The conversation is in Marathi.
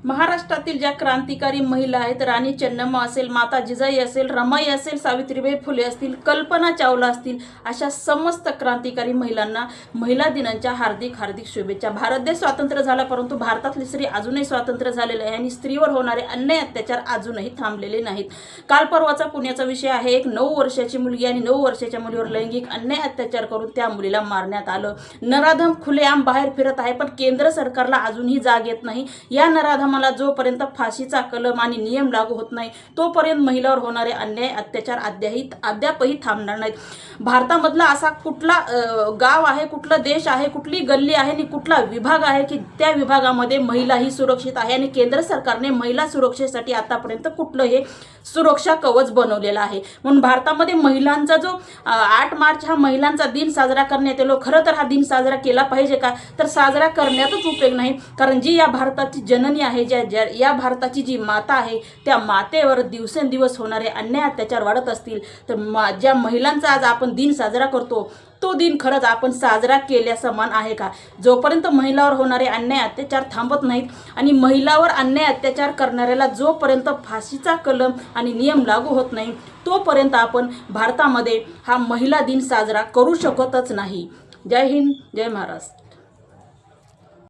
महाराष्ट्रातील ज्या क्रांतिकारी महिला आहेत, राणी चेन्नम्मा असेल, माता जिजाई असेल, रमाई असेल, सावित्रीबाई फुले असतील, कल्पना चावला असतील, अशा समस्त क्रांतिकारी महिलांना महिला दिनाच्या हार्दिक हार्दिक शुभेच्छा। भारत देश स्वतंत्र झाला, परंतु भारतातली स्त्री अजूनही स्वतंत्र झालेली आहे आणि स्त्रीवर होणारे अन्याय अत्याचार अजूनही थांबलेले नाहीत। काल परवाचा पुण्याचा विषय आहे। एक 9 वर्षाची मुलगी आणि 9 वर्षाच्या मुलीवर लैंगिक अन्याय अत्याचार करून त्या मुलीला मारण्यात आलं। नराधम खुलेआम बाहेर फिरत आहे, पण केंद्र सरकारला अजूनही जाग येत नाही। या नराधमाला जोपर्यंत फाशीचा कलम आणि नियम लागू होत नाही, तोपर्यंत महिलांवर होणारे अन्याय अत्याचार अद्यापही थांबणार नाहीत। भारतामधला असा कुठला गाव आहे, कुठला देश आहे, कुठली गल्ली आहे आणि कुठला विभाग आहे की त्या विभागामध्ये महिला ही सुरक्षित आहे आणि केंद्र सरकारने महिला सुरक्षेसाठी आतापर्यंत कुठलं हे सुरक्षा कवच बनवलेलं आहे। म्हणून भारतामध्ये महिलांचा जो 8 मार्च हा महिलांचा दिन साजरा करण्यात येतो। खरं तर हा दिन साजरा केला पाहिजे का? तर साजरा करण्यातच उपयोग नाही, कारण जी या भारताची जननी आहे, या भारताची जी माता आहे, त्या मातेवर दिवसेंदिवस होणारे अन्याय अत्याचार वाढत असतील तर ज्या महिलांचा आज आपण दिन साजरा करतो तो दिन खरंच आपण साजरा केल्या समान आहे का? जोपर्यंत महिलावर होणारे अन्याय अत्याचार थांबत नाहीत आणि महिलावर अन्याय अत्याचार करणाऱ्याला जोपर्यंत फाशीचा कलम आणि नियम लागू होत नाही, तोपर्यंत आपण भारतामध्ये हा महिला दिन साजरा करू शकतच नाही। जय हिंद, जय महाराष्ट्र।